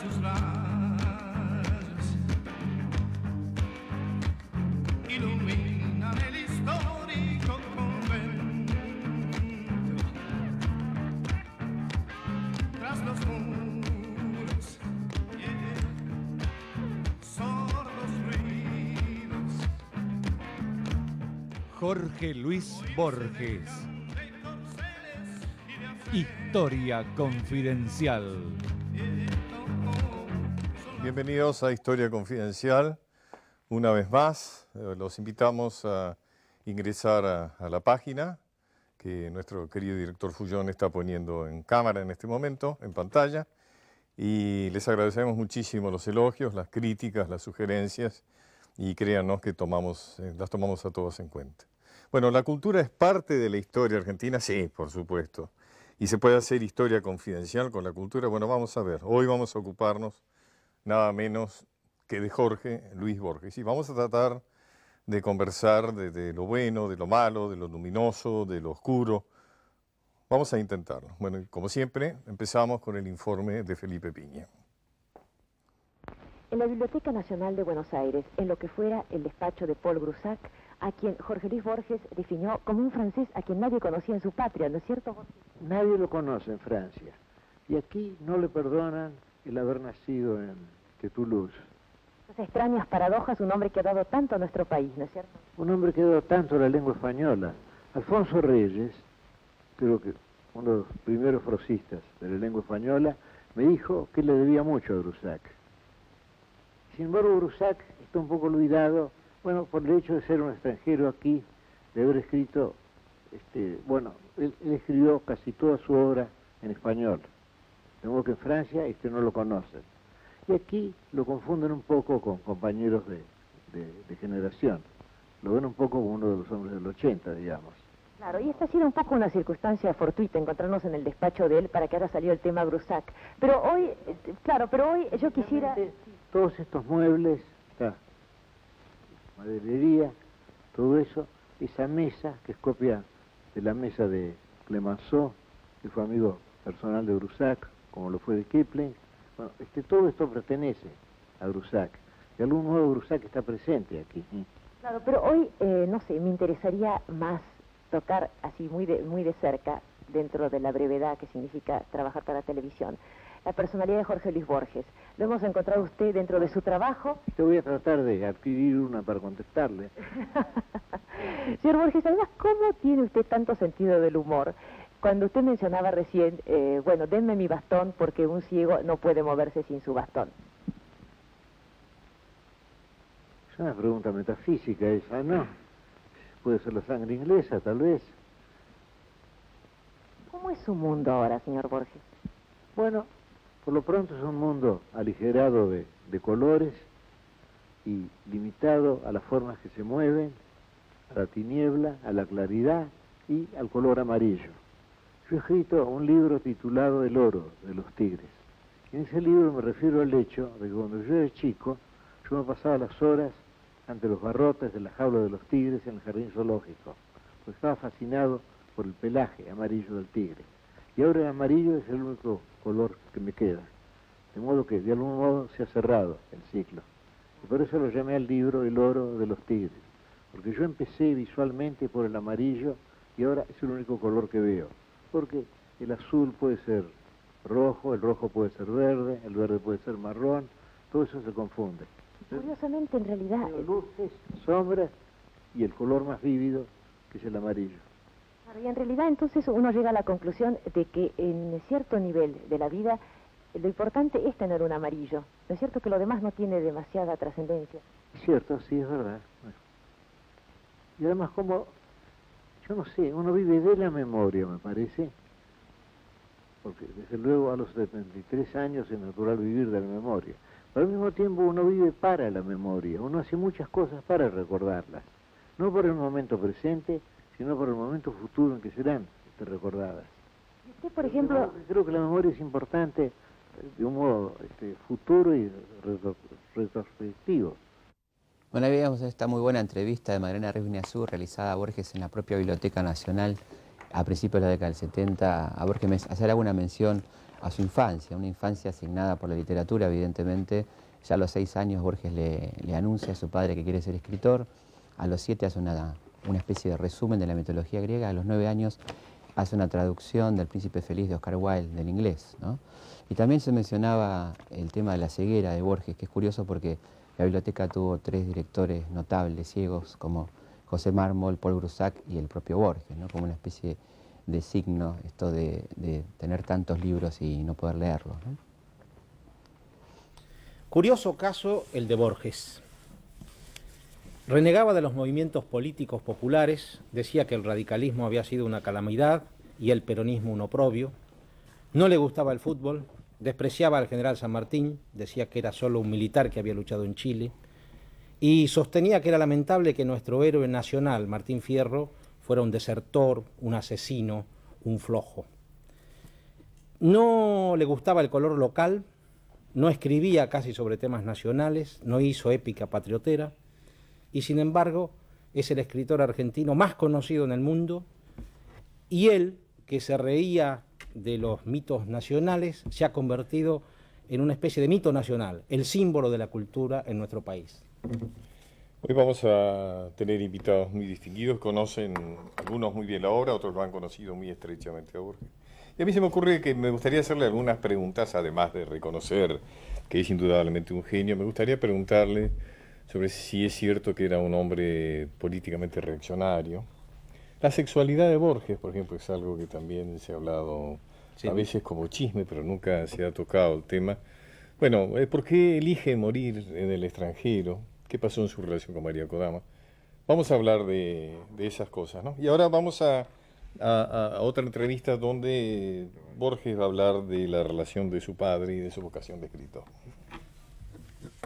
sus rayos iluminan el histórico convento. Tras los muros, sordos ruidos. Jorge Luis Borges. Historia Confidencial. Bienvenidos a Historia Confidencial. Una vez más, los invitamos a ingresar a la página que nuestro querido director Fullón está poniendo en cámara en este momento, en pantalla. Y les agradecemos muchísimo los elogios, las críticas, las sugerencias, y créanos que las tomamos a todos en cuenta. Bueno, ¿la cultura es parte de la historia argentina? Sí, por supuesto. ¿Y se puede hacer historia confidencial con la cultura? Bueno, vamos a ver. Hoy vamos a ocuparnos nada menos que de Jorge Luis Borges. Y vamos a tratar de conversar de lo bueno, de lo malo, de lo luminoso, de lo oscuro. Vamos a intentarlo. Bueno, como siempre, empezamos con el informe de Felipe Piña. En la Biblioteca Nacional de Buenos Aires, en lo que fuera el despacho de Paul Groussac, a quien Jorge Luis Borges definió como un francés a quien nadie conocía en su patria, ¿no es cierto, Borges? Nadie lo conoce en Francia. Y aquí no le perdonan el haber nacido en Toulouse. Esas extrañas paradojas, un hombre que ha dado tanto a nuestro país, ¿no es cierto? Un hombre que ha dado tanto a la lengua española. Alfonso Reyes, creo que uno de los primeros prosistas de la lengua española, me dijo que le debía mucho a Groussac. Sin embargo, Groussac está un poco olvidado, bueno, por el hecho de ser un extranjero aquí, de haber escrito, bueno, él escribió casi toda su obra en español. De modo que en Francia no lo conocen. Y aquí lo confunden un poco con compañeros de generación. Lo ven un poco como uno de los hombres del 80, digamos. Claro, y esta ha sido un poco una circunstancia fortuita encontrarnos en el despacho de él para que ahora salió el tema Groussac. Pero hoy, claro, yo quisiera... Todos estos muebles, maderería, todo eso, esa mesa que es copia de la mesa de Clemenceau, que fue amigo personal de Groussac, como lo fue de Kipling. Bueno, todo esto pertenece a Groussac. De algún modo Groussac está presente aquí. Claro, pero hoy, no sé, me interesaría más tocar así muy de cerca, dentro de la brevedad que significa trabajar para la televisión, la personalidad de Jorge Luis Borges. Lo hemos encontrado usted dentro de su trabajo. Te voy a tratar de adquirir una para contestarle. Señor Borges, además, ¿cómo tiene usted tanto sentido del humor? Cuando usted mencionaba recién, bueno, denme mi bastón porque un ciego no puede moverse sin su bastón. Es una pregunta metafísica esa, ¿no? Puede ser la sangre inglesa, tal vez. ¿Cómo es su mundo ahora, señor Borges? Bueno, por lo pronto es un mundo aligerado de colores y limitado a las formas que se mueven, a la tiniebla, a la claridad y al color amarillo. Yo he escrito un libro titulado El oro de los tigres. En ese libro me refiero al hecho de que cuando yo era chico, yo me pasaba las horas ante los barrotes de la jaula de los tigres en el jardín zoológico, pues estaba fascinado por el pelaje amarillo del tigre. Y ahora el amarillo es el único color que me queda. De modo que de algún modo se ha cerrado el ciclo. Y por eso lo llamé al libro El oro de los tigres. Porque yo empecé visualmente por el amarillo y ahora es el único color que veo. Porque el azul puede ser rojo, el rojo puede ser verde, el verde puede ser marrón, todo eso se confunde. Curiosamente, en realidad... Luces, sombras y el color más vívido, que es el amarillo. Y en realidad entonces uno llega a la conclusión de que en cierto nivel de la vida lo importante es tener un amarillo. ¿No es cierto que lo demás no tiene demasiada trascendencia? Es cierto, sí, es verdad. Y además como, yo no sé, uno vive de la memoria, me parece. Porque desde luego a los 73 años es natural vivir de la memoria. Pero al mismo tiempo uno vive para la memoria. Uno hace muchas cosas para recordarlas. No por el momento presente, sino por el momento futuro en que serán recordadas. ¿Y usted, por ejemplo? Creo que la memoria es importante de un modo futuro y retrospectivo. Bueno, ahí veíamos esta muy buena entrevista de Magdalena Rivas realizada a Borges en la propia Biblioteca Nacional a principios de la década del 70. A Borges hacer alguna mención a su infancia, una infancia asignada por la literatura, evidentemente. Ya a los 6 años Borges le anuncia a su padre que quiere ser escritor, a los 7 hace una especie de resumen de la mitología griega, a los 9 años hace una traducción del Príncipe Feliz de Oscar Wilde del inglés, ¿no? Y también se mencionaba el tema de la ceguera de Borges, que es curioso porque la biblioteca tuvo 3 directores notables ciegos, como José Mármol, Paul Grusac y el propio Borges, ¿no? Como una especie de signo esto de tener tantos libros y no poder leerlos, ¿no? Curioso caso el de Borges. Renegaba de los movimientos políticos populares, decía que el radicalismo había sido una calamidad y el peronismo un oprobio. No le gustaba el fútbol, despreciaba al general San Martín, decía que era solo un militar que había luchado en Chile, y sostenía que era lamentable que nuestro héroe nacional, Martín Fierro, fuera un desertor, un asesino, un flojo. No le gustaba el color local, no escribía casi sobre temas nacionales, no hizo épica patriotera, y sin embargo es el escritor argentino más conocido en el mundo, y él, que se reía de los mitos nacionales, se ha convertido en una especie de mito nacional, el símbolo de la cultura en nuestro país. Hoy vamos a tener invitados muy distinguidos, conocen algunos muy bien la obra, otros lo han conocido muy estrechamente a Borges. Y a mí se me ocurre que me gustaría hacerle algunas preguntas, además de reconocer que es indudablemente un genio. Me gustaría preguntarle sobre si es cierto que era un hombre políticamente reaccionario. La sexualidad de Borges, por ejemplo, es algo que también se ha hablado a veces como chisme, pero nunca se ha tocado el tema. Bueno, ¿por qué elige morir en el extranjero? ¿Qué pasó en su relación con María Kodama? Vamos a hablar de esas cosas, ¿no? Y ahora vamos a otra entrevista donde Borges va a hablar de la relación de su padre y de su vocación de escritor.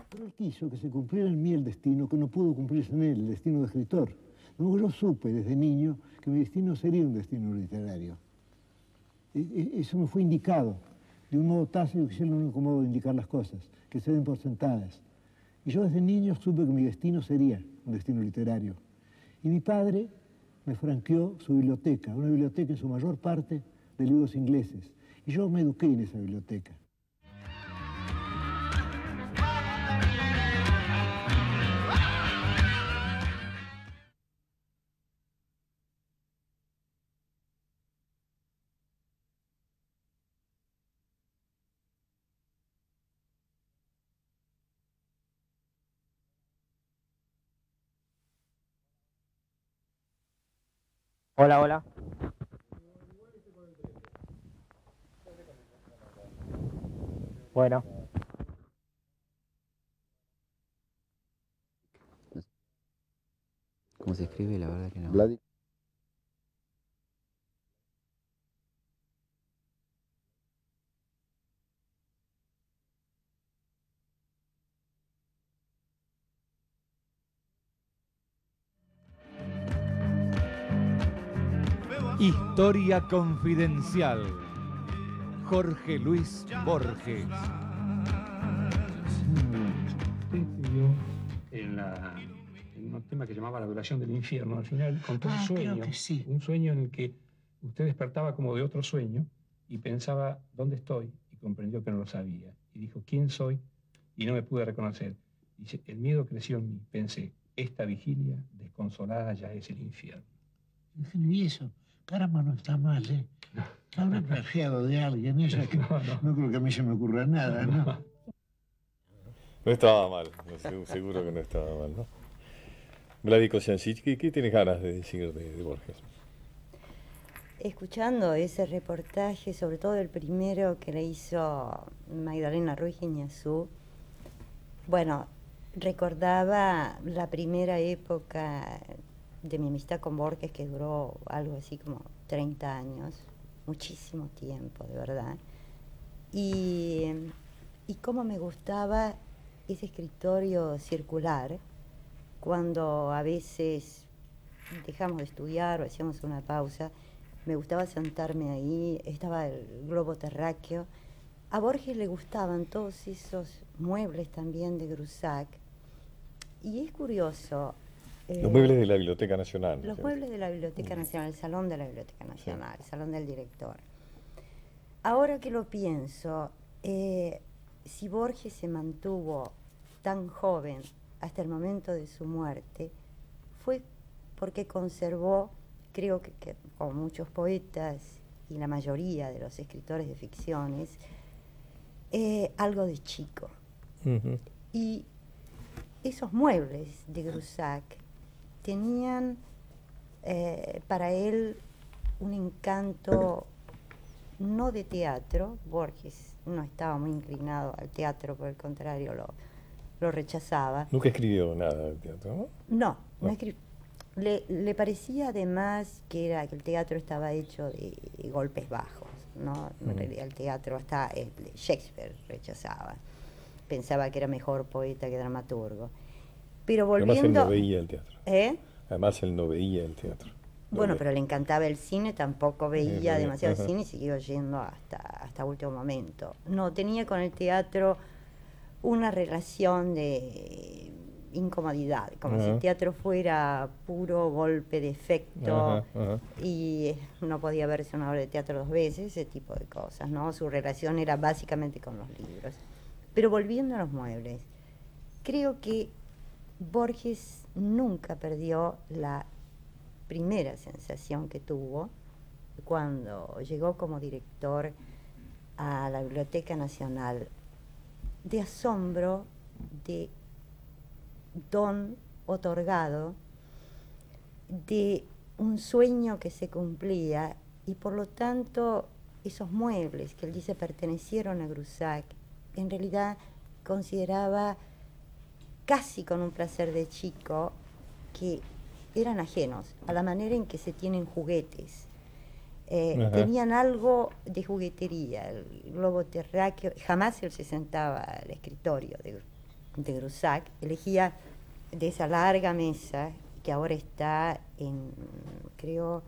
Pero él quiso que se cumpliera en mí el destino que no pudo cumplirse en él, el destino de escritor. Luego yo supe desde niño que mi destino sería un destino literario. Eso me fue indicado de un modo tácito, que es el único modo de indicar las cosas, que se den por sentadas. Y yo desde niño supe que mi destino sería un destino literario. Y mi padre me franqueó su biblioteca, una biblioteca en su mayor parte de libros ingleses. Y yo me eduqué en esa biblioteca. Hola, hola. Bueno. ¿Cómo se escribe? La verdad que no. Historia confidencial. Jorge Luis Borges. Usted escribió en un tema que llamaba La duración del infierno. Al final contó un sueño, creo que sí. Un sueño en el que usted despertaba como de otro sueño y pensaba, ¿dónde estoy? Y comprendió que no lo sabía. Y dijo, ¿quién soy? Y no me pude reconocer. Dice, el miedo creció en mí. Pensé, esta vigilia desconsolada ya es el infierno. Y eso, caramba, no está mal, ¿eh? Habrá plagiado de alguien, ella que no creo que a mí se me ocurra nada, ¿no? No estaba mal, seguro que no estaba mal, ¿no? Vladi Kosiancic, ¿qué tienes ganas de decir de Borges? Escuchando ese reportaje, sobre todo el primero que le hizo Magdalena Ruiz Iñazú, bueno, recordaba la primera época de mi amistad con Borges, que duró algo así como 30 años, muchísimo tiempo, de verdad. Y cómo me gustaba ese escritorio circular, cuando a veces dejamos de estudiar o hacíamos una pausa, me gustaba sentarme ahí, estaba el globo terráqueo. A Borges le gustaban todos esos muebles también de Grusac. Y es curioso. Los muebles de la Biblioteca Nacional. Los muebles de la Biblioteca Nacional, el salón de la Biblioteca Nacional, sí. El salón del director. ahora que lo pienso, si Borges se mantuvo tan joven hasta el momento de su muerte, fue porque conservó, creo que como muchos poetas y la mayoría de los escritores de ficciones, algo de chico. Y esos muebles de Grusac tenían para él un encanto no de teatro. Borges no estaba muy inclinado al teatro, por el contrario, lo rechazaba. Nunca escribió nada de teatro, ¿no? No. Le parecía además que el teatro estaba hecho de golpes bajos, ¿no? En realidad el teatro hasta Shakespeare rechazaba. Pensaba que era mejor poeta que dramaturgo. Pero volviendo... Además él no veía el teatro. ¿Eh? Además él no veía el teatro. Bueno, pero le encantaba el cine, tampoco veía demasiado cine y siguió yendo hasta último momento. No, tenía con el teatro una relación de incomodidad, como si el teatro fuera puro golpe de efecto y no podía verse una obra de teatro 2 veces, ese tipo de cosas, ¿no? Su relación era básicamente con los libros. Pero volviendo a los muebles, creo que Borges nunca perdió la primera sensación que tuvo cuando llegó como director a la Biblioteca Nacional, de asombro, de don otorgado, de un sueño que se cumplía, y por lo tanto esos muebles que él dice pertenecieron a Grusac, en realidad consideraba casi con un placer de chico que eran ajenos a la manera en que se tienen juguetes. Tenían algo de juguetería, el globo terráqueo. Jamás él se sentaba al escritorio de Grusac, elegía de esa larga mesa que ahora está en, creo,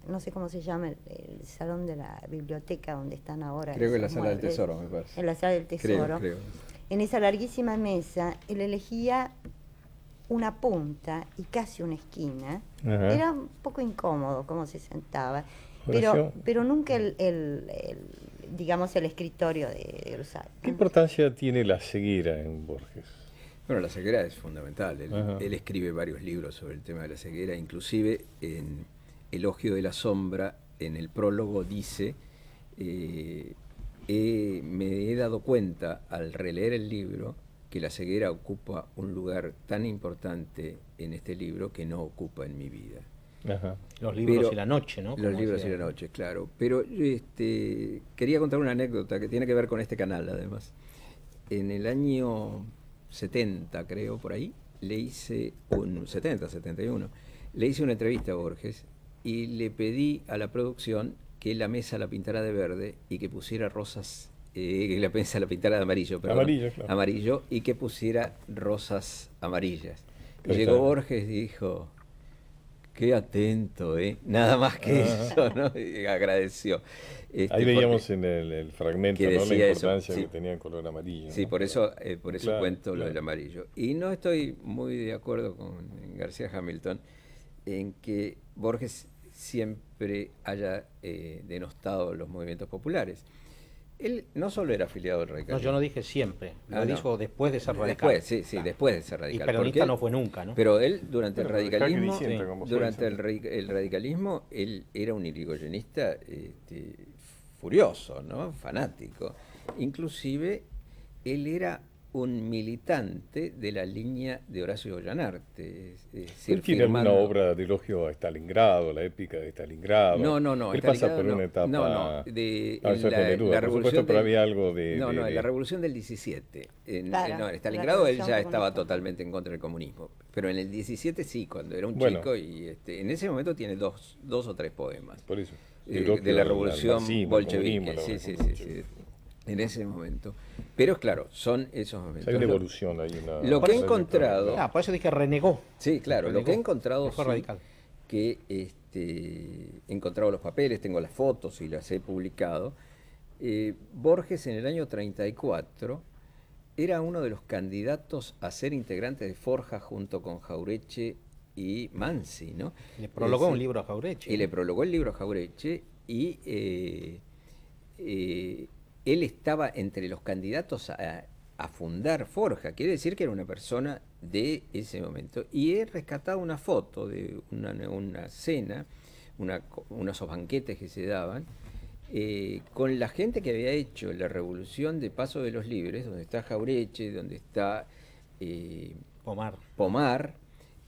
no sé cómo se llama, el salón de la biblioteca donde están ahora. Creo que en la sala del tesoro, me parece. En la sala del tesoro. Creo. En esa larguísima mesa, él elegía una punta y casi una esquina. Era un poco incómodo cómo se sentaba, pero nunca digamos, el escritorio de Grusac. ¿Qué importancia tiene la ceguera en Borges? Bueno, la ceguera es fundamental. Él escribe varios libros sobre el tema de la ceguera, inclusive en Elogio de la Sombra, en el prólogo dice, me he dado cuenta al releer el libro que la ceguera ocupa un lugar tan importante en este libro que no ocupa en mi vida. Los libros y la noche, ¿no? Los libros y la noche, claro. Pero quería contar una anécdota que tiene que ver con este canal, además. En el año 70, creo, por ahí, le hice 71, le hice una entrevista a Borges y le pedí a la producción que la mesa la pintara de verde y que pusiera rosas, que la mesa la pintara de amarillo, perdón, claro. amarillo, y que pusiera rosas amarillas. Y llegó Borges y dijo, qué atento, nada más que eso, ¿no? Y agradeció. Ahí veíamos en el fragmento, que ¿no? La importancia eso, que tenía el color amarillo. Sí, ¿no? por eso Claro, cuento lo del amarillo. Y no estoy muy de acuerdo con García Hamilton en que Borges siempre haya denostado los movimientos populares. Él no solo era afiliado al radicalismo. No, yo no dije siempre, lo dijo después de ser radical. Después, sí, después de ser radical. Y peronista no fue nunca, ¿no? Pero él, durante el radicalismo, el radicalismo, él era un irigoyenista furioso, ¿no? Fanático. Inclusive, él era un militante de la línea de Horacio Goyanarte. Él tiene una obra de elogio a Stalingrado, la épica de Stalingrado. No. Él pasa por una etapa... la revolución pero había algo de... en la revolución del 17. En Stalingrado él ya estaba totalmente en contra del comunismo. Pero en el 17 sí, cuando era un chico, y en ese momento tiene dos o tres poemas. Por eso. De la revolución bolchevique. Sí. En ese momento. Pero claro, son esos momentos. Hay una evolución, hay una... Lo que he encontrado... por eso dije renegó. Sí, claro, lo que he encontrado fue radical. Que he encontrado los papeles, tengo las fotos y las he publicado. Borges en el año 34 era uno de los candidatos a ser integrante de Forja junto con Jauretche y Mansi, ¿no? Le prologó un libro a Jauretche. Y le prologó el libro a Jauretche y él estaba entre los candidatos a fundar Forja, quiere decir que era una persona de ese momento. Y he rescatado una foto de una cena, unos banquetes que se daban, con la gente que había hecho la revolución de Paso de los Libres, donde está Jaureche, donde está Pomar,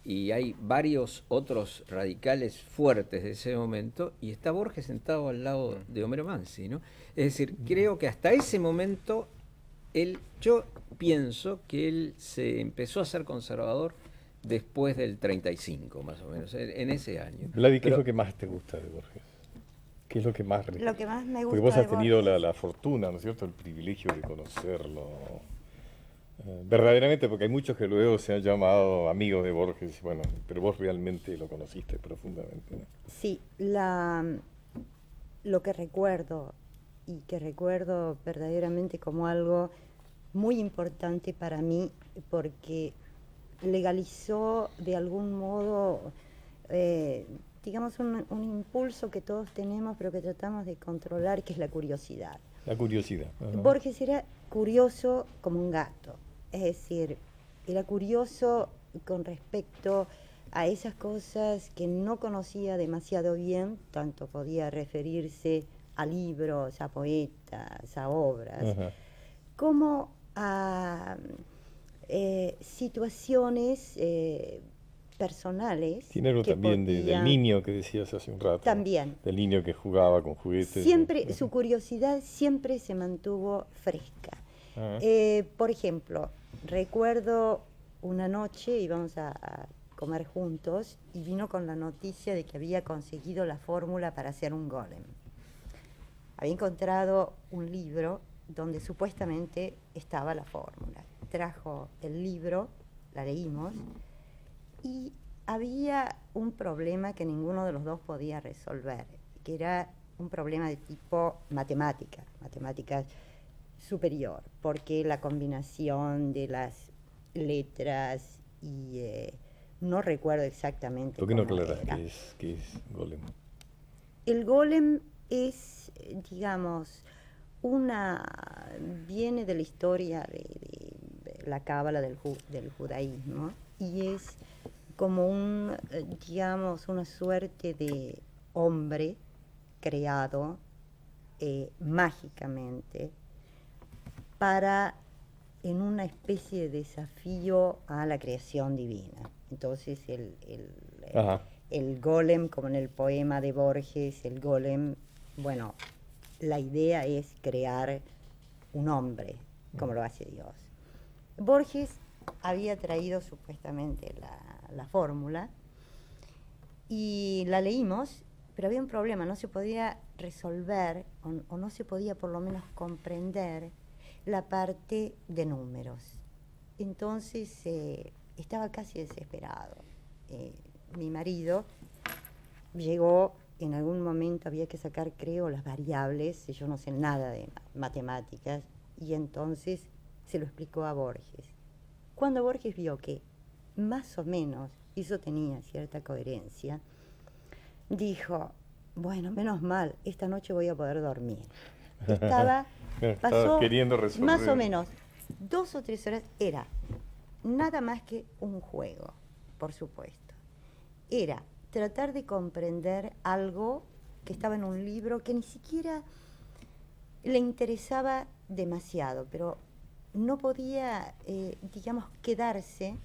y hay varios otros radicales fuertes de ese momento, y está Borges sentado al lado de Homero Mansi, ¿no? Es decir, creo que hasta ese momento yo pienso que él se empezó a ser conservador después del 35, más o menos, en ese año. Vladi, ¿qué es lo que más te gusta de Borges? ¿Qué es lo que más Lo que más me gusta Porque vos has de tenido Borges. la fortuna, ¿no es cierto?, el privilegio de conocerlo. Verdaderamente, porque hay muchos que luego se han llamado amigos de Borges, bueno, pero vos realmente lo conociste profundamente, ¿no? Sí, lo que recuerdo, y que recuerdo verdaderamente como algo muy importante para mí, porque legalizó de algún modo, digamos, un impulso que todos tenemos, pero que tratamos de controlar, que es la curiosidad. La curiosidad. Ajá. Borges era curioso como un gato, es decir, era curioso con respecto a esas cosas que no conocía demasiado bien, tanto podía referirse a libros, a poetas, a obras, Ajá. como a situaciones personales. Tiene algo que también del podían- niño que decías hace un rato. También. Del niño que jugaba con juguetes. Siempre, su curiosidad siempre se mantuvo fresca. Ajá. Por ejemplo, recuerdo una noche íbamos a comer juntos y vino con la noticia de que había conseguido la fórmula para hacer un golem. Había encontrado un libro donde supuestamente estaba la fórmula. Trajo el libro, la leímos, y había un problema que ninguno de los dos podía resolver, que era un problema de tipo matemática superior, porque la combinación de las letras y no recuerdo exactamente ¿Por qué no cómo aclaras era. qué es Golem? El golem es, digamos, viene de la historia de la cábala del judaísmo, y es como digamos, una suerte de hombre creado mágicamente en una especie de desafío a la creación divina. Entonces el golem, como en el poema de Borges, el golem, bueno, la idea es crear un hombre, como lo hace Dios. Borges había traído supuestamente la fórmula y la leímos, pero había un problema, no se podía resolver o no se podía por lo menos comprender la parte de números. Entonces estaba casi desesperado. Mi marido llegó, en algún momento había que sacar, creo, las variables, yo no sé nada de matemáticas, y entonces se lo explicó a Borges. Cuando Borges vio que más o menos eso tenía cierta coherencia, dijo, bueno, menos mal, esta noche voy a poder dormir. Pasó queriendo resolver. más o menos 2 o 3 horas, era nada más que un juego, por supuesto. Era tratar de comprender algo que estaba en un libro que ni siquiera le interesaba demasiado, pero no podía, digamos, quedarse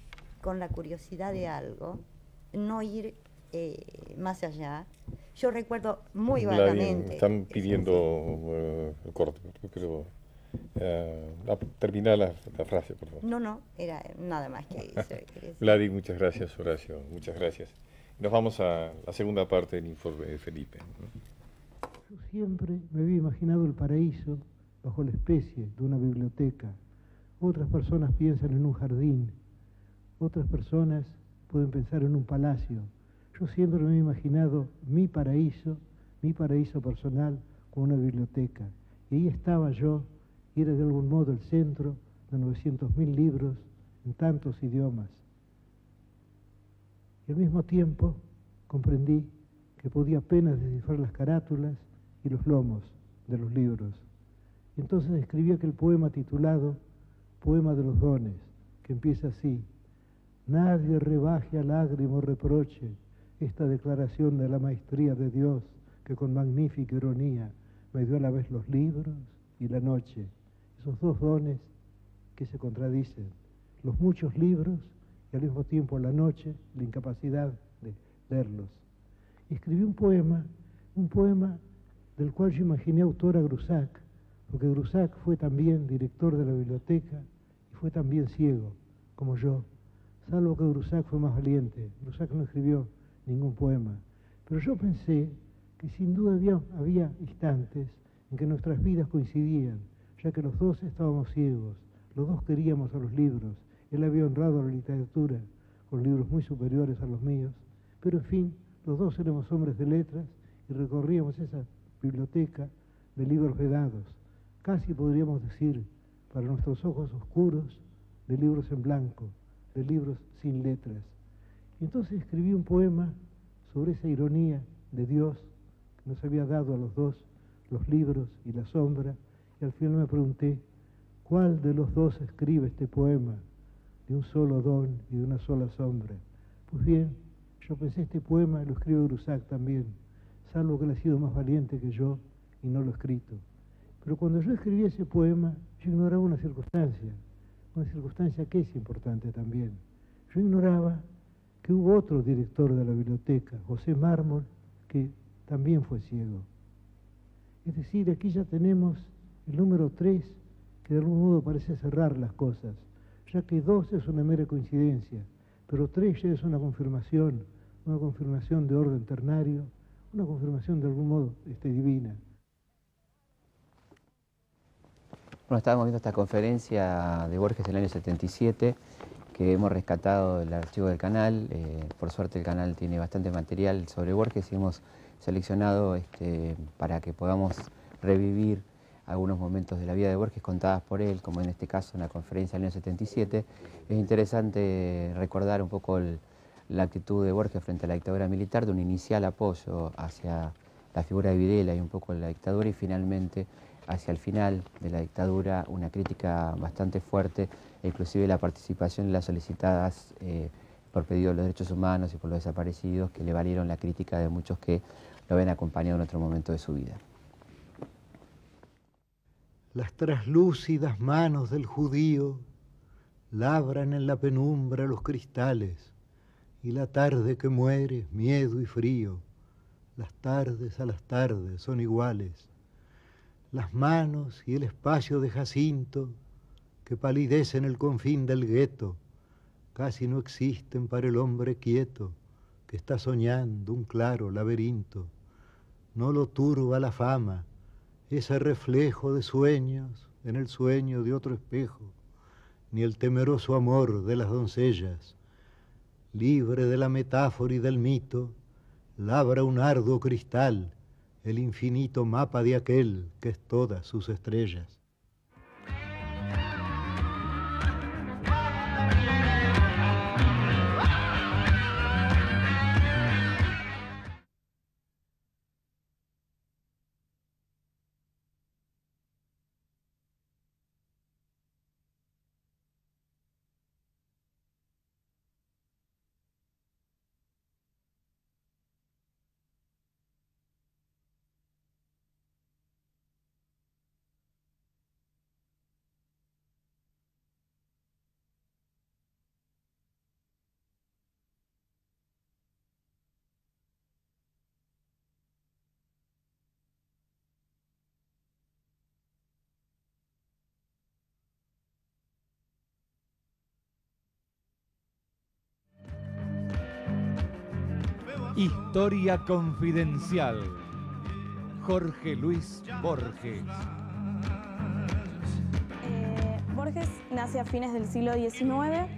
con la curiosidad de algo, no ir más allá. Yo recuerdo muy vagamente. Están pidiendo el corte, pero termina la frase, por favor. No, era nada más que eso. Vladi, muchas gracias. Horacio, muchas gracias. Nos vamos a la segunda parte del informe de Felipe. Yo siempre me había imaginado el paraíso bajo la especie de una biblioteca. Otras personas piensan en un jardín, otras personas pueden pensar en un palacio. Yo siempre me he imaginado mi paraíso personal como una biblioteca. Y ahí estaba yo, y era de algún modo el centro de 900.000 libros en tantos idiomas. Y al mismo tiempo comprendí que podía apenas descifrar las carátulas y los lomos de los libros. Y entonces escribí aquel poema titulado Poema de los Dones, que empieza así: nadie rebaje a lágrima o reproche esta declaración de la maestría de Dios, que con magnífica ironía me dio a la vez los libros y la noche. Esos dos dones que se contradicen, los muchos libros y al mismo tiempo la noche, la incapacidad de leerlos. Y escribí un poema del cual yo imaginé autor a Grusac, porque Grusac fue también director de la biblioteca y fue también ciego, como yo, salvo que Grusac fue más valiente. Grusac no escribió ningún poema, pero yo pensé que sin duda había instantes en que nuestras vidas coincidían, ya que los dos estábamos ciegos, los dos queríamos a los libros. Él había honrado a la literatura con libros muy superiores a los míos, pero en fin, los dos éramos hombres de letras y recorríamos esa biblioteca de libros vedados, casi podríamos decir, para nuestros ojos oscuros, de libros en blanco, de libros sin letras. Y entonces escribí un poema sobre esa ironía de Dios que nos había dado a los dos los libros y la sombra, y al final me pregunté, ¿cuál de los dos escribe este poema de un solo don y de una sola sombra? Pues bien, yo pensé, este poema lo escribe Grusac también, salvo que él ha sido más valiente que yo y no lo ha escrito. Pero cuando yo escribí ese poema, yo ignoraba una circunstancia que es importante también. Yo ignoraba que hubo otro director de la biblioteca, José Mármol, que también fue ciego. Es decir, aquí ya tenemos el número 3, que de algún modo parece cerrar las cosas, ya que 2 es una mera coincidencia, pero 3 ya es una confirmación de orden ternario, una confirmación de algún modo divina. Bueno, estábamos viendo esta conferencia de Borges del año 77, que hemos rescatado del archivo del canal. Por suerte el canal tiene bastante material sobre Borges y hemos seleccionado para que podamos revivir algunos momentos de la vida de Borges contadas por él, como en este caso en la conferencia del año 77. Es interesante recordar un poco la actitud de Borges frente a la dictadura militar, de un inicial apoyo hacia la figura de Videla y un poco la dictadura, y finalmente hacia el final de la dictadura una crítica bastante fuerte, inclusive la participación en las solicitadas por pedido de los derechos humanos y por los desaparecidos, que le valieron la crítica de muchos que lo ven acompañado en otro momento de su vida. Las traslúcidas manos del judío labran en la penumbra los cristales, y la tarde que muere, miedo y frío, las tardes a las tardes son iguales. Las manos y el espacio de Jacinto, que palidecen el confín del gueto, casi no existen para el hombre quieto, que está soñando un claro laberinto. No lo turba la fama, ese reflejo de sueños en el sueño de otro espejo, ni el temeroso amor de las doncellas. Libre de la metáfora y del mito, labra un arduo cristal, el infinito mapa de aquel que es todas sus estrellas. Historia confidencial. Jorge Luis Borges. Borges nace a fines del siglo XIX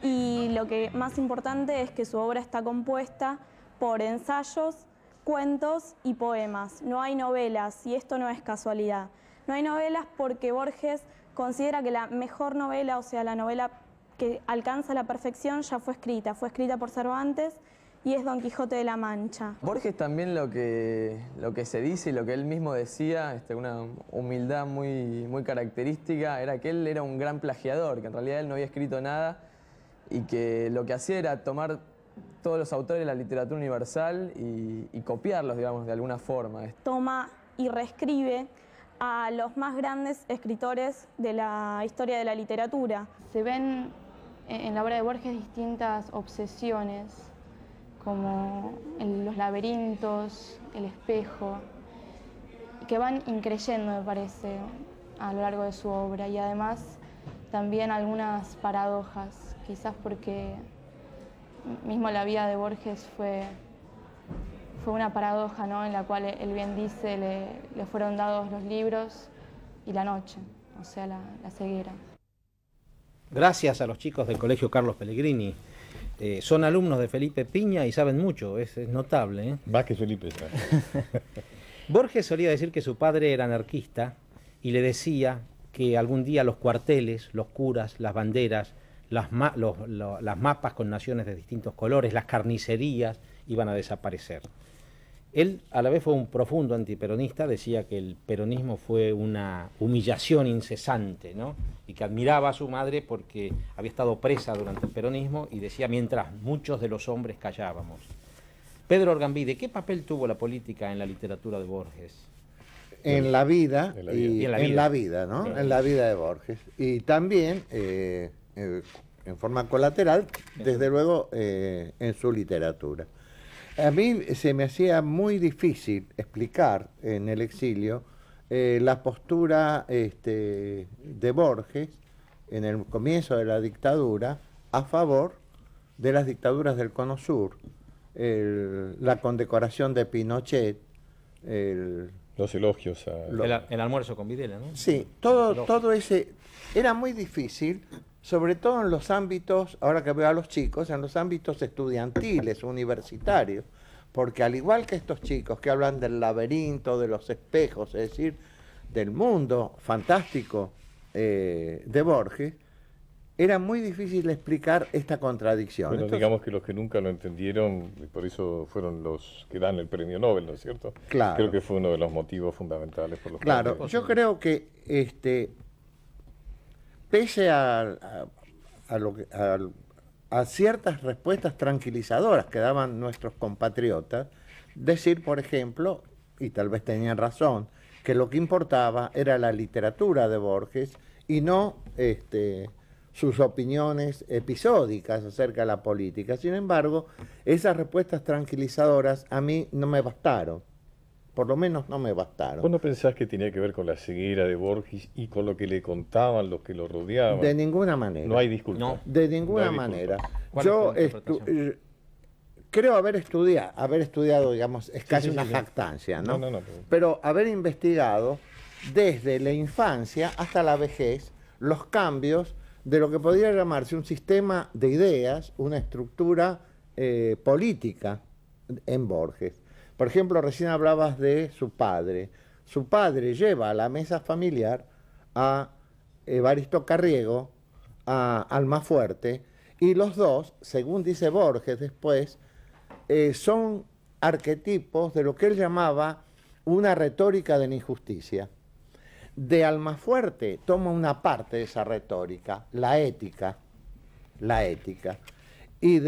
y lo que más importante es que su obra está compuesta por ensayos, cuentos y poemas. No hay novelas, y esto no es casualidad. No hay novelas porque Borges considera que la mejor novela, o sea, la novela que alcanza la perfección, ya fue escrita por Cervantes, y es Don Quijote de la Mancha. Borges también lo que se dice y lo que él mismo decía, una humildad muy característica, era que él era un gran plagiador, que en realidad él no había escrito nada y que lo que hacía era tomar todos los autores de la literatura universal y copiarlos, digamos, de alguna forma. Toma y reescribe a los más grandes escritores de la historia de la literatura. Se ven en la obra de Borges distintas obsesiones, como los laberintos, el espejo, que van increyendo, me parece, a lo largo de su obra, y además también algunas paradojas, quizás porque mismo la vida de Borges fue una paradoja, ¿no?, en la cual él bien dice, le fueron dados los libros y la noche, o sea, la ceguera. Gracias a los chicos del Colegio Carlos Pellegrini. Son alumnos de Felipe Piña y saben mucho, es notable. Más que Felipe. Borges solía decir que su padre era anarquista y le decía que algún día los cuarteles, los curas, las banderas, las mapas con naciones de distintos colores, las carnicerías iban a desaparecer. Él a la vez fue un profundo antiperonista, decía que el peronismo fue una humillación incesante, ¿no?, y que admiraba a su madre porque había estado presa durante el peronismo, y decía, mientras muchos de los hombres callábamos. Pedro Orgambide, ¿qué papel tuvo la política en la literatura de Borges? En la vida, y en la vida, ¿no? Sí. En la vida de Borges. Y también, en forma colateral, desde luego, en su literatura. A mí se me hacía muy difícil explicar en el exilio la postura de Borges en el comienzo de la dictadura a favor de las dictaduras del Cono Sur, la condecoración de Pinochet, los elogios el almuerzo con Videla, ¿no? Sí, todo ese era muy difícil, sobre todo en los ámbitos, ahora que veo a los chicos, en los ámbitos estudiantiles, universitarios, porque al igual que estos chicos que hablan del laberinto, de los espejos, es decir, del mundo fantástico de Borges, era muy difícil explicar esta contradicción. Bueno, Entonces, digamos que los que nunca lo entendieron, y por eso fueron los que dan el premio Nobel, ¿no es cierto? Claro. Creo que fue uno de los motivos fundamentales por los claro, cuales... yo creo que pese a ciertas respuestas tranquilizadoras que daban nuestros compatriotas, decir, por ejemplo, y tal vez tenían razón, que lo que importaba era la literatura de Borges y no sus opiniones episódicas acerca de la política. Sin embargo, esas respuestas tranquilizadoras a mí no me bastaron. Por lo menos no me bastaron. ¿Vos no pensás que tenía que ver con la ceguera de Borges y con lo que le contaban los que lo rodeaban? De ninguna manera. No hay disculpa. No. De ninguna No hay manera. disculpa. Yo creo haber estudiado, digamos, es casi sí, una sí. jactancia, ¿no? No, Pero haber investigado desde la infancia hasta la vejez los cambios de lo que podría llamarse un sistema de ideas, una estructura política en Borges. Por ejemplo, recién hablabas de su padre. Su padre lleva a la mesa familiar a Evaristo Carriego, a Almafuerte, y los dos, según dice Borges después, son arquetipos de lo que él llamaba una retórica de la injusticia. De Almafuerte toma una parte de esa retórica, la ética, y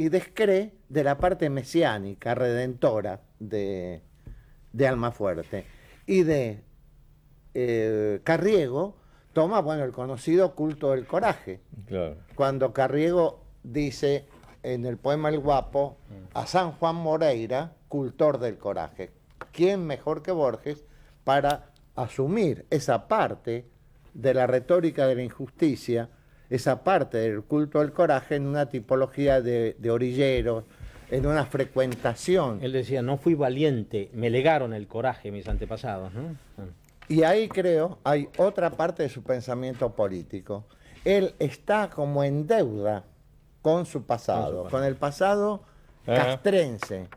descree de la parte mesiánica, redentora de Almafuerte. Y de Carriego toma, bueno, el conocido culto del coraje. Claro. Cuando Carriego dice en el poema El Guapo a San Juan Moreira, cultor del coraje. ¿Quién mejor que Borges para asumir esa parte de la retórica de la injusticia, esa parte del culto del coraje en una tipología de orilleros, en una frecuentación? Él decía, no fui valiente, me legaron el coraje mis antepasados, ¿no? Y ahí creo hay otra parte de su pensamiento político. Él está como en deuda con su pasado, con el pasado castrense,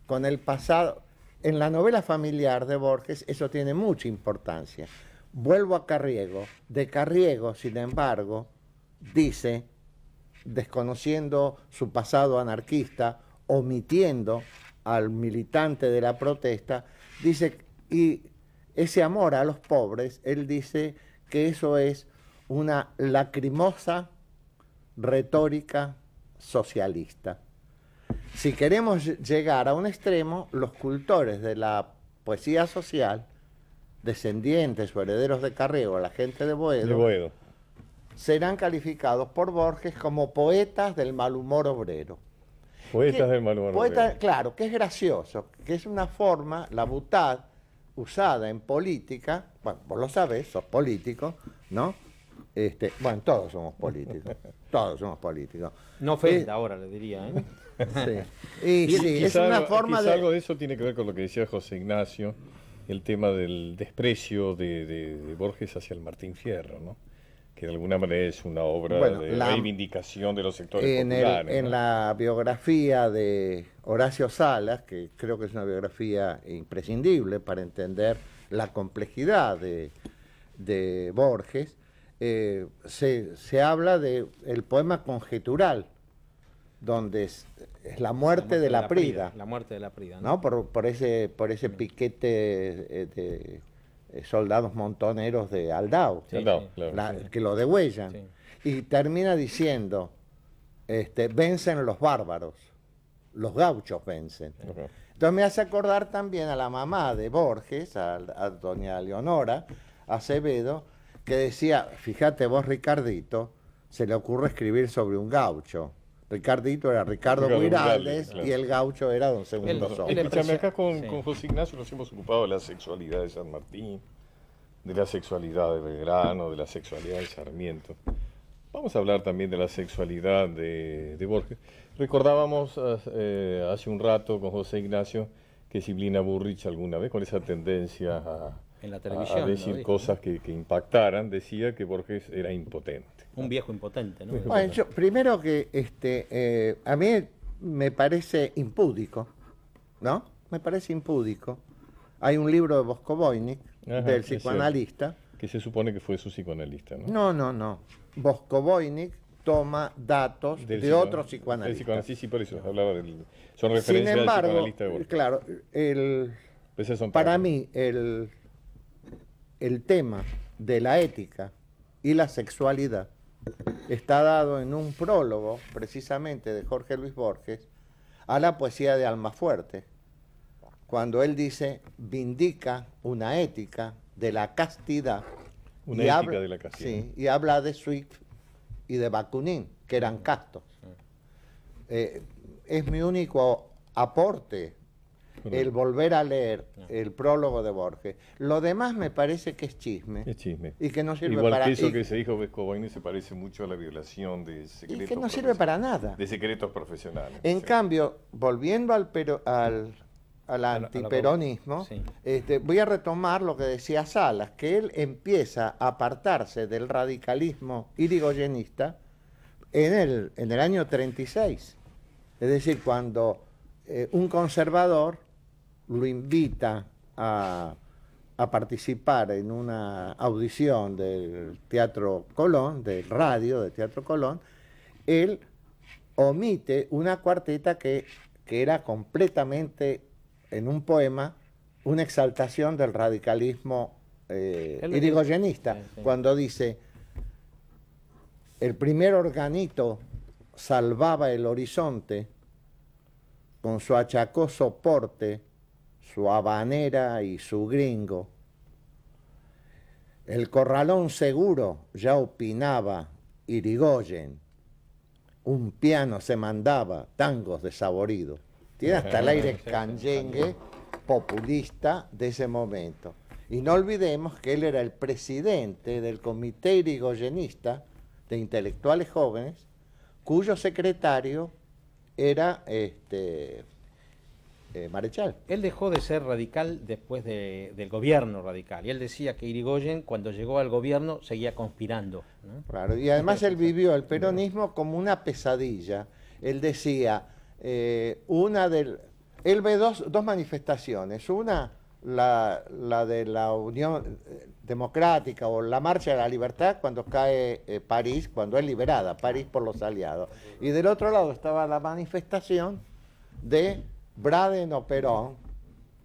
con el pasado... En la novela familiar de Borges eso tiene mucha importancia. Vuelvo a Carriego. De Carriego, sin embargo, dice desconociendo su pasado anarquista, omitiendo al militante de la protesta, dice, y ese amor a los pobres, él dice que eso es una lacrimosa retórica socialista. Si queremos llegar a un extremo, los cultores de la poesía social, descendientes o herederos de Carrego, la gente de Boedo, serán calificados por Borges como poetas del mal humor obrero. Poetas del mal humor obrero. Claro, que es gracioso, que es una forma, la butad, usada en política, bueno, vos lo sabés, sos político, ¿no? Bueno, todos somos políticos, todos somos políticos. No ofenda ahora, le diría, ¿eh? Sí. Y sí, es una forma de... Algo de eso tiene que ver con lo que decía José Ignacio, el tema del desprecio de Borges hacia el Martín Fierro, ¿no? Que de alguna manera es una obra de reivindicación de los sectores populares. En la biografía de Horacio Salas, que creo que es una biografía imprescindible para entender la complejidad de Borges, se habla del poema conjetural, donde es la muerte de la Prida. La muerte de la Prida, ¿no? Por ese piquete de soldados montoneros de Aldao, que lo degüellan. Y termina diciendo, vencen los bárbaros, los gauchos vencen. Entonces me hace acordar también a la mamá de Borges, a doña Leonora Acevedo, que decía, fíjate vos, Ricardito, se le ocurre escribir sobre un gaucho. Ricardito era Ricardo Guiraldes, claro. Y el gaucho era don Segundo Soto. Escúchame, acá con José Ignacio nos hemos ocupado de la sexualidad de San Martín, de la sexualidad de Belgrano, de la sexualidad de Sarmiento. Vamos a hablar también de la sexualidad de Borges. Recordábamos hace un rato con José Ignacio que Siblina Burrich alguna vez, con esa tendencia en la televisión, a decir cosas que impactaran, decía que Borges era impotente. Un viejo impotente, ¿no? Bueno, primero que a mí me parece impúdico, ¿no? Me parece impúdico. Hay un libro de Bosco-Voynich, del psicoanalista. Que se supone que fue su psicoanalista, ¿no? No. Bosco-Voynich toma datos de otros psicoanalistas. Sí, por eso hablaba son referencias al psicoanalista de Borges. Claro, para mí el tema de la ética y la sexualidad está dado en un prólogo, precisamente, de Jorge Luis Borges, a la poesía de Almafuerte, cuando él dice, vindica una ética de la castidad. Una ética de la castidad. Sí, y habla de Swift y de Bakunin, que eran castos. Es mi único aporte el volver a leer el prólogo de Borges. Lo demás me parece que es chisme. Es chisme. Y que no sirve Igual para... que eso que se dijo Bosco-Voynich se parece mucho a la violación de secretos... Y que no sirve para nada. De secretos profesionales. En cambio, volviendo al antiperonismo, voy a retomar lo que decía Salas, que él empieza a apartarse del radicalismo irigoyenista en el año 36. Es decir, cuando un conservador lo invita a participar en una audición del Teatro Colón, del radio de Teatro Colón, él omite una cuarteta que era completamente, en un poema, una exaltación del radicalismo irigoyenista, cuando dice, el primer organito salvaba el horizonte con su achacoso porte, su habanera y su gringo. El corralón seguro ya opinaba Irigoyen, un piano se mandaba tangos desaboridos. Tiene hasta el aire canyengue populista de ese momento. Y no olvidemos que él era el presidente del Comité Irigoyenista de Intelectuales Jóvenes, cuyo secretario era Marechal. Él dejó de ser radical después del gobierno radical. Y él decía que Irigoyen, cuando llegó al gobierno, seguía conspirando, ¿no? Claro, y además él vivió el peronismo como una pesadilla. Él decía, él ve dos manifestaciones. Una, la de la Unión Democrática o la Marcha de la Libertad cuando cae París, cuando es liberada París por los aliados. Y del otro lado estaba la manifestación de Braden o Perón,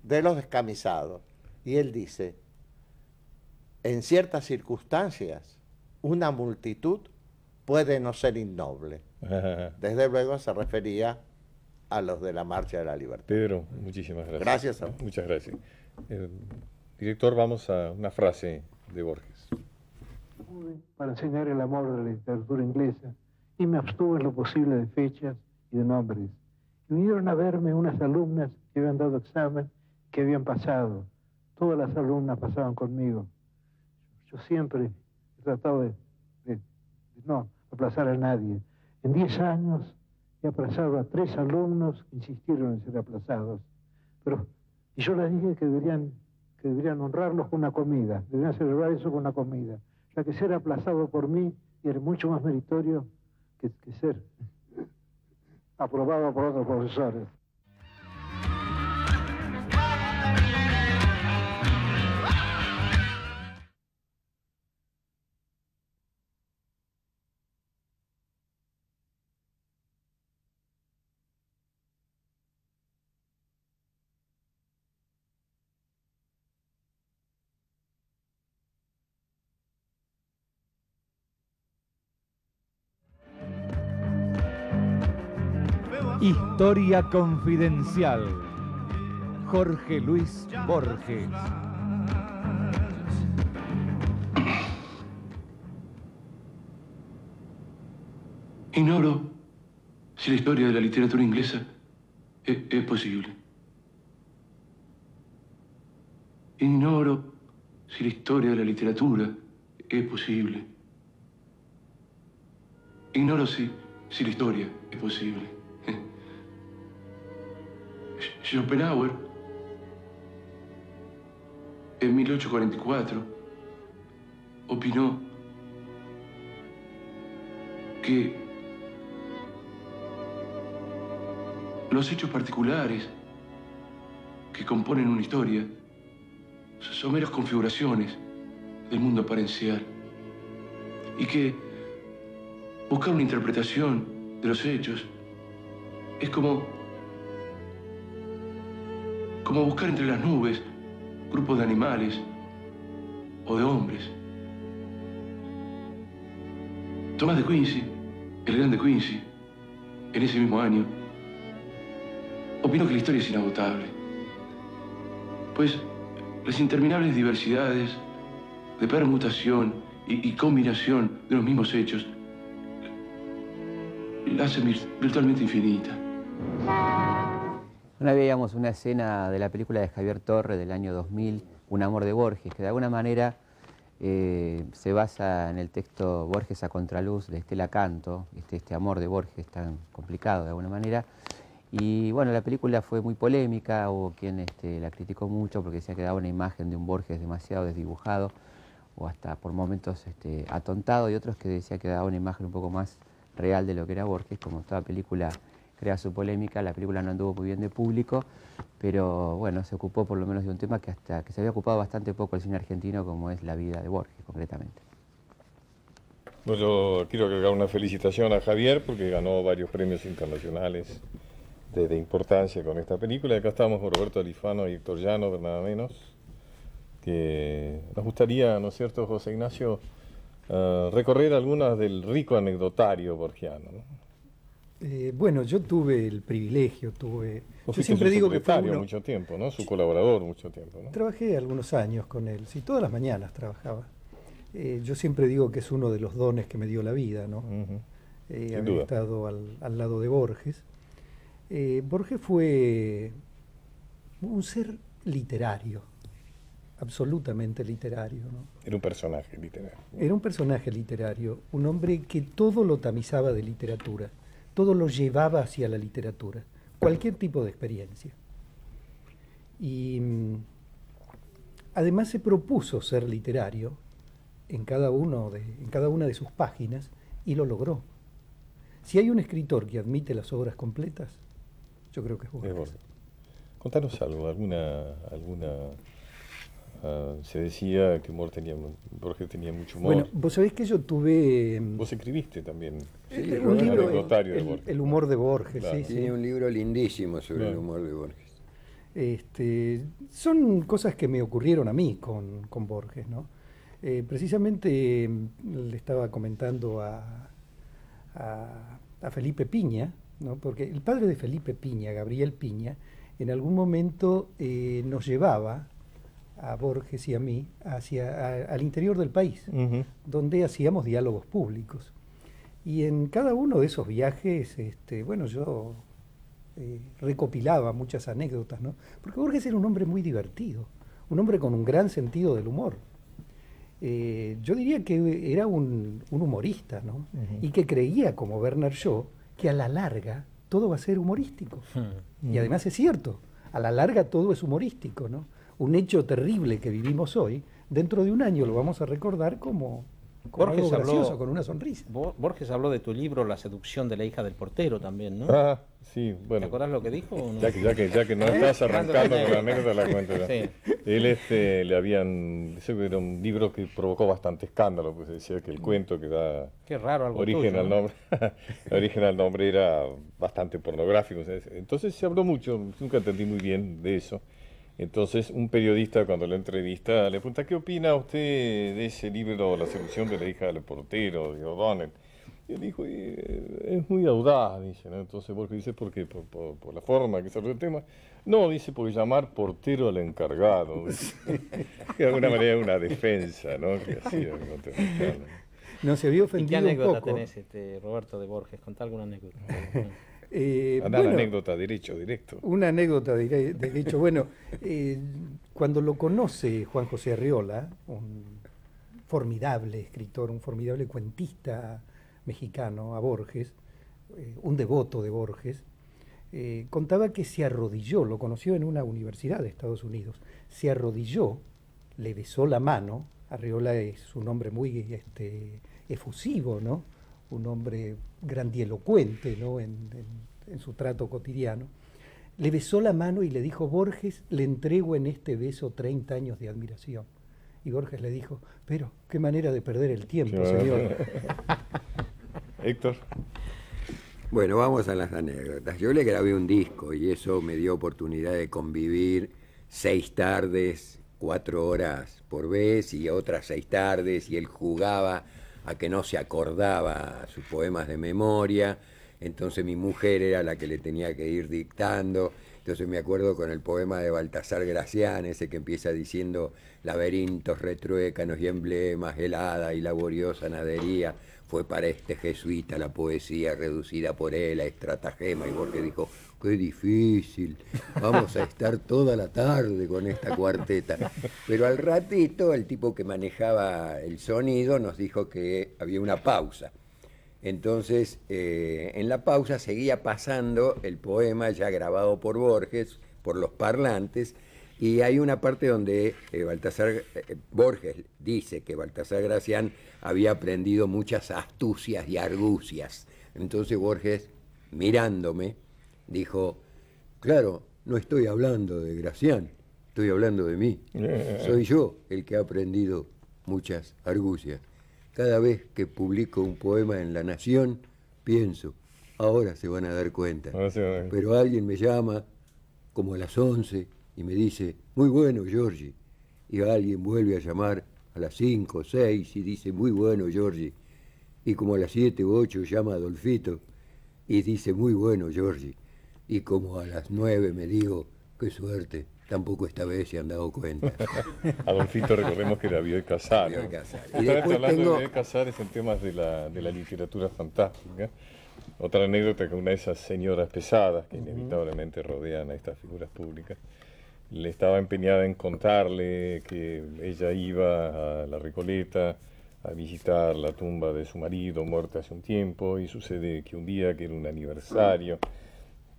de los descamisados. Y él dice, en ciertas circunstancias, una multitud puede no ser innoble. Desde luego se refería a los de la Marcha de la Libertad. Pedro, muchísimas gracias. Gracias a vos. Muchas gracias. Director, vamos a una frase de Borges. Para enseñar el amor de la literatura inglesa y me abstuve en lo posible de fechas y de nombres. Y vinieron a verme unas alumnas que habían dado examen, que habían pasado. Todas las alumnas pasaban conmigo. Yo siempre he tratado de no aplazar a nadie. En 10 años he aplazado a 3 alumnos que insistieron en ser aplazados. Y yo les dije que deberían honrarlos con una comida, deberían celebrar eso con una comida. Ya que ser aplazado por mí era mucho más meritorio que ser aprobado por otros profesores. Historia confidencial. Jorge Luis Borges. Ignoro si la historia de la literatura inglesa es posible. Ignoro si la historia de la literatura es posible. Ignoro si la historia es posible. Schopenhauer, en 1844, opinó que los hechos particulares que componen una historia son meras configuraciones del mundo apariencial y que buscar una interpretación de los hechos es como buscar entre las nubes grupos de animales o de hombres. Tomás de Quincy, el gran de Quincy, en ese mismo año, opinó que la historia es inagotable, pues las interminables diversidades de permutación y combinación de los mismos hechos la hacen virtualmente infinita. Una vez veíamos una escena de la película de Javier Torre del año 2000, Un amor de Borges, que de alguna manera se basa en el texto Borges a contraluz de Estela Canto, este amor de Borges tan complicado de alguna manera. Y bueno, la película fue muy polémica, hubo quien la criticó mucho porque decía que daba una imagen de un Borges demasiado desdibujado o hasta por momentos atontado, y otros que decían que daba una imagen un poco más real de lo que era Borges. Como toda película crea su polémica, la película no anduvo muy bien de público, pero bueno, se ocupó por lo menos de un tema que se había ocupado bastante poco el cine argentino, como es la vida de Borges, concretamente. Bueno, quiero agregar una felicitación a Javier porque ganó varios premios internacionales de importancia con esta película. Y acá estamos con Roberto Alifano y Héctor Llano, nada menos, que nos gustaría, ¿no es cierto, José Ignacio, recorrer algunas del rico anecdotario borgiano, ¿no? Bueno, yo tuve el privilegio, Yo siempre digo que fue mucho tiempo, ¿no? Su colaborador mucho tiempo, ¿no? Trabajé algunos años con él, sí, todas las mañanas trabajaba. Yo siempre digo que es uno de los dones que me dio la vida, ¿no? Haber estado al lado de Borges. Borges fue un ser literario, absolutamente literario, ¿no? Era un personaje literario. Era un personaje literario, un hombre que todo lo tamizaba de literatura, todo lo llevaba hacia la literatura, cualquier tipo de experiencia. Y además se propuso ser literario en cada una de sus páginas y lo logró. Si hay un escritor que admite las obras completas, yo creo que es Borges. Contanos algo, se decía que Borges tenía mucho humor. Bueno, vos sabés que yo tuve... Vos escribiste también. Sí, un libro, anecdotario de Borges. El humor de Borges, Claro. sí. Tiene un libro lindísimo sobre el humor de Borges. Son cosas que me ocurrieron a mí con Borges, ¿no? Precisamente le estaba comentando a Felipe Piña, ¿no? Porque el padre de Felipe Piña, Gabriel Piña, en algún momento nos llevaba a Borges y a mí al interior del país, donde hacíamos diálogos públicos. Y en cada uno de esos viajes, bueno, yo recopilaba muchas anécdotas, ¿no? Porque Borges era un hombre muy divertido, un hombre con un gran sentido del humor. Yo diría que era un humorista, ¿no? Y que creía, como Bernard Shaw, que a la larga todo va a ser humorístico. Y además es cierto, a la larga todo es humorístico, ¿no? Un hecho terrible que vivimos hoy, dentro de un año lo vamos a recordar como algo gracioso, con una sonrisa. Borges habló de tu libro La seducción de la hija del portero también, ¿no? Ah, sí, bueno. ¿Te acordás lo que dijo o no? Ya que no estás arrancando con la anécdota, la cuento ya. Sí. Él dice que era un libro que provocó bastante escándalo, pues decía que el cuento que da Qué raro, algo origen tuyo, al nombre, origen al nombre era bastante pornográfico. Entonces se habló mucho, nunca entendí muy bien de eso. Entonces un periodista cuando lo entrevista le pregunta: ¿qué opina usted de ese libro La seducción de la hija del portero, de O'Donnell? Y él dijo: es muy audaz, dice, ¿no? Entonces Borges dice: ¿por qué? ¿Por la forma que se habló el tema? No, dice, por llamar portero al encargado. Que de alguna manera es una defensa, ¿no? Que hacía no, se había ofendido. ¿Y qué anécdota un poco. tenés, Roberto, de Borges? Contá alguna anécdota. Una anécdota directo. Una anécdota derecho. Bueno, cuando lo conoce Juan José Arriola, un formidable escritor, un formidable cuentista mexicano, a Borges, un devoto de Borges, contaba que se arrodilló, lo conoció en una universidad de Estados Unidos, se arrodilló, le besó la mano. Arriola es un hombre muy efusivo, ¿no? Un hombre grandielocuente, ¿no? en su trato cotidiano. Le besó la mano y le dijo: Borges, le entrego en este beso 30 años de admiración. Y Borges le dijo: pero qué manera de perder el tiempo, señor. Héctor. Bueno, vamos a las anécdotas. Yo le grabé un disco y eso me dio oportunidad de convivir 6 tardes, 4 horas por vez, y otras 6 tardes, y él jugaba a que no se acordaba sus poemas de memoria. Entonces mi mujer era la que le tenía que ir dictando. Entonces me acuerdo con el poema de Baltasar Gracián, ese que empieza diciendo: laberintos, retruécanos y emblemas, helada y laboriosa nadería, fue para este jesuita la poesía reducida por él a estratagema. Y Borges dijo: qué difícil, vamos a estar toda la tarde con esta cuarteta. Pero al ratito el tipo que manejaba el sonido nos dijo que había una pausa. Entonces, en la pausa seguía pasando el poema ya grabado por Borges, por los parlantes, y hay una parte donde Borges dice que Baltasar Gracián había aprendido muchas astucias y argucias. Entonces Borges, mirándome, dijo: claro, no estoy hablando de Gracián, estoy hablando de mí. Soy yo el que ha aprendido muchas argucias. Cada vez que publico un poema en La Nación, pienso: ahora se van a dar cuenta. Pero alguien me llama como a las 11 y me dice: muy bueno, Giorgi. Y alguien vuelve a llamar a las 5 o 6 y dice: muy bueno, Giorgi. Y como a las 7 u 8 llama a Adolfito y dice: muy bueno, Giorgi. Y como a las 9 me digo: qué suerte, tampoco esta vez se han dado cuenta. Adolfito, recordemos que era Bioy Casares. Y después hablando de Bioy Casares en temas de la literatura fantástica. Otra anécdota, que una de esas señoras pesadas que inevitablemente rodean a estas figuras públicas, le estaba empeñada en contarle que ella iba a la Recoleta a visitar la tumba de su marido muerto hace un tiempo, y sucede que un día, que era un aniversario,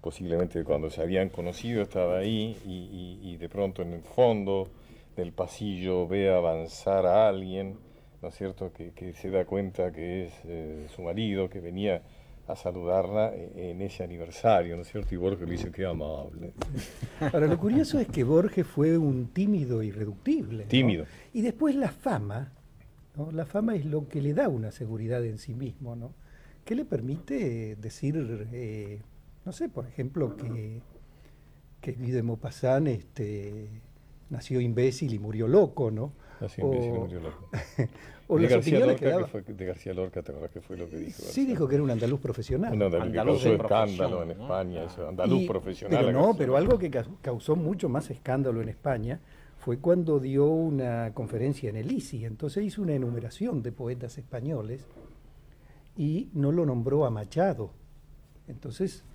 posiblemente cuando se habían conocido, estaba ahí y de pronto en el fondo del pasillo ve avanzar a alguien, ¿no es cierto?, que se da cuenta que es su marido, que venía a saludarla en ese aniversario, ¿no es cierto? Y Borges le dice que amable. Ahora, lo curioso es que Borges fue un tímido irreductible, ¿no? Tímido. Y después la fama, ¿no? La fama es lo que le da una seguridad en sí mismo, ¿no? Que le permite decir, no sé, por ejemplo, que Guy de Maupassant nació imbécil y murió loco, ¿no? Nació imbécil y murió loco. O las opiniones que daba. De García Lorca, ¿te acuerdas qué fue lo que dijo? Sí, dijo que era un andaluz profesional. Un andaluz que causó escándalo en España, eso, andaluz profesional. Pero no, pero algo que causó mucho más escándalo en España fue cuando dio una conferencia en el ISI. Entonces hizo una enumeración de poetas españoles y no lo nombró a Machado. Entonces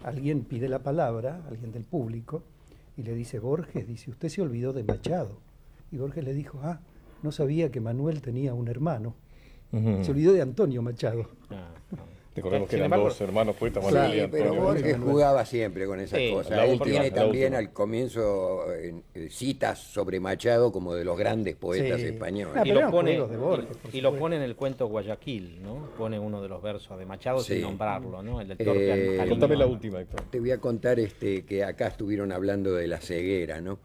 alguien pide la palabra, alguien del público, y le dice, Borges, dice, usted se olvidó de Machado. Y Borges le dijo, no sabía que Manuel tenía un hermano. Se olvidó de Antonio Machado. Recordemos que eran dos hermanos poetas, Manuel y Antonio. Pero Borges jugaba siempre con esas cosas. Él tiene también al comienzo citas sobre Machado como de los grandes poetas españoles. Y lo pone en el cuento Guayaquil, ¿no? Pone uno de los versos de Machado sin nombrarlo, ¿no? El del torpe. Contame la última, Héctor. Te voy a contar que acá estuvieron hablando de la ceguera, ¿no?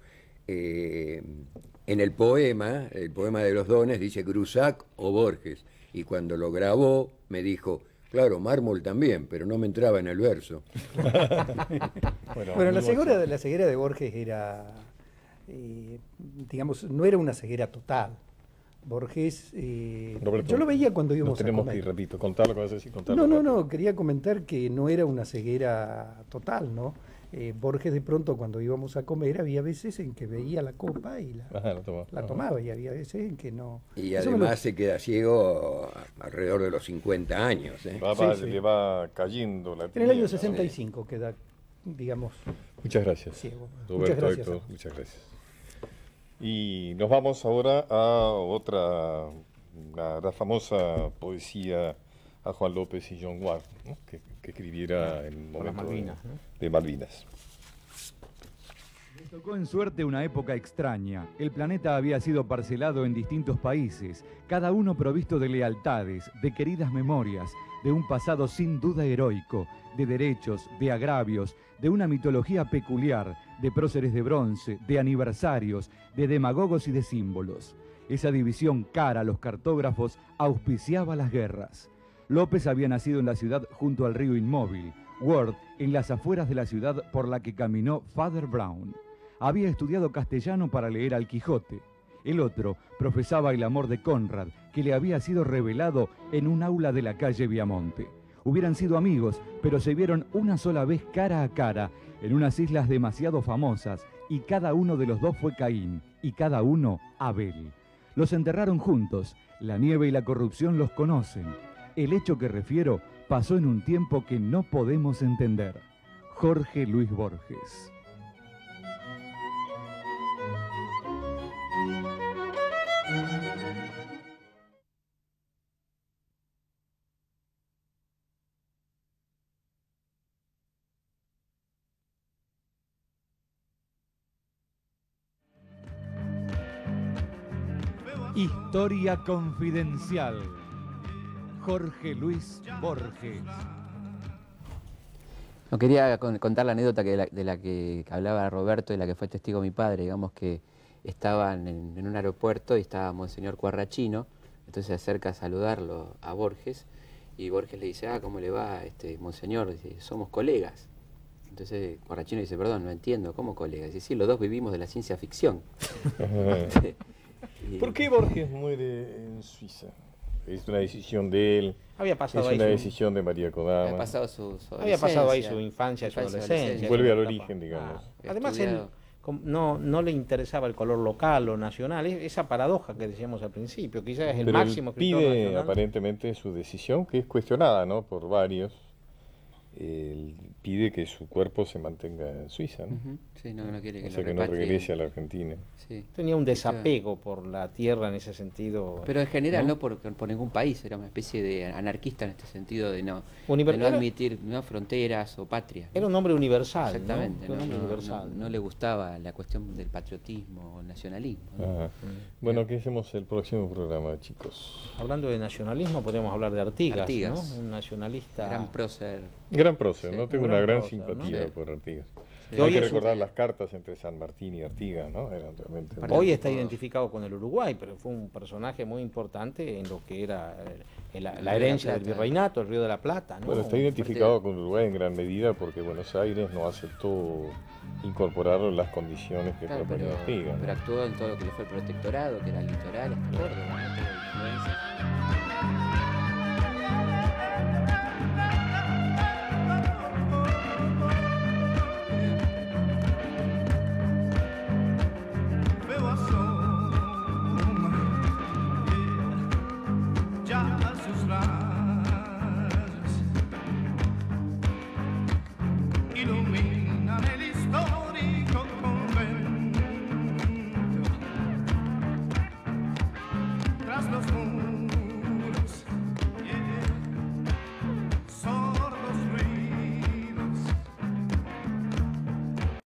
En el poema de los dones dice Grusac o Borges, y cuando lo grabó me dijo, claro, Mármol también, pero no me entraba en el verso. Bueno, la ceguera de Borges era, digamos, no era una ceguera total. Borges, Roberto, yo lo veía cuando íbamos a comer. Tenemos que, repito, contar lo que vas a decir. No, quería comentar que no era una ceguera total, ¿no? Borges de pronto cuando íbamos a comer había veces en que veía la copa y la tomaba y había veces en que no. Y además se queda ciego alrededor de los 50 años. Le va cayendo la piel. En el año 65 queda, digamos. Muchas gracias. Ciego. Roberto, muchas gracias. Héctor, muchas gracias. Y nos vamos ahora a la famosa poesía a Juan López y John Ward, ¿no? que escribiera en el momento de Malvinas. Le tocó en suerte una época extraña. El planeta había sido parcelado en distintos países, cada uno provisto de lealtades, de queridas memorias, de un pasado sin duda heroico, de derechos, de agravios, de una mitología peculiar, de próceres de bronce, de aniversarios, de demagogos y de símbolos. Esa división cara a los cartógrafos auspiciaba las guerras. López había nacido en la ciudad junto al río Inmóvil, Ward en las afueras de la ciudad por la que caminó Father Brown. Había estudiado castellano para leer al Quijote. El otro profesaba el amor de Conrad, que le había sido revelado en un aula de la calle Viamonte. Hubieran sido amigos, pero se vieron una sola vez cara a cara en unas islas demasiado famosas, y cada uno de los dos fue Caín, y cada uno Abel. Los enterraron juntos, la nieve y la corrupción los conocen. El hecho que refiero pasó en un tiempo que no podemos entender. Jorge Luis Borges. Historia confidencial. Jorge Luis Borges. No quería contar la anécdota de la que hablaba Roberto, de la que fue testigo mi padre. Digamos que estaban en un aeropuerto y estaba Monseñor Cuarrachino, entonces se acerca a saludarlo a Borges y Borges le dice, ¿cómo le va, Monseñor? Dice, somos colegas. Entonces Cuarrachino dice, perdón, no entiendo, ¿cómo colegas? Dice, sí, los dos vivimos de la ciencia ficción. ¿Por qué Borges muere en Suiza? Es una decisión de él. Había pasado es ahí una decisión de María Kodama. Había pasado ahí su infancia, su adolescencia. Vuelve al origen, digamos. Además, él no le interesaba el color local o nacional. Esa paradoja que decíamos al principio, quizás es el máximo escritor nacional. Pide aparentemente su decisión, que es cuestionada, ¿no?, por varios. pide que su cuerpo se mantenga en Suiza, ¿no? Sí, no quiere que o sea, que no regrese a la Argentina. Sí. Tenía un desapego por la tierra en ese sentido. Pero en general no por ningún país, era una especie de anarquista en este sentido de no admitir fronteras o patria. Era un hombre universal. Exactamente, ¿no? Un hombre universal. No le gustaba la cuestión del patriotismo o el nacionalismo, ¿no? Bueno, ¿qué hacemos el próximo programa, chicos? Hablando de nacionalismo, podemos hablar de Artigas, Artigas, ¿no? Un nacionalista. Gran prócer. Gran prócer, Sí, ¿no? Tengo una gran simpatía por Artigas. Sí. Hay que recordar las cartas entre San Martín y Artigas, ¿no? Eran realmente Hoy está identificado con el Uruguay, pero fue un personaje muy importante en lo que era la herencia del virreinato, el Río de la Plata, ¿no? Bueno, está identificado con Uruguay en gran medida porque Buenos Aires no aceptó incorporar las condiciones que proponía Artigas. Pero actuó en todo lo que le fue el protectorado, que era el litoral, hasta Córdoba, ¿no?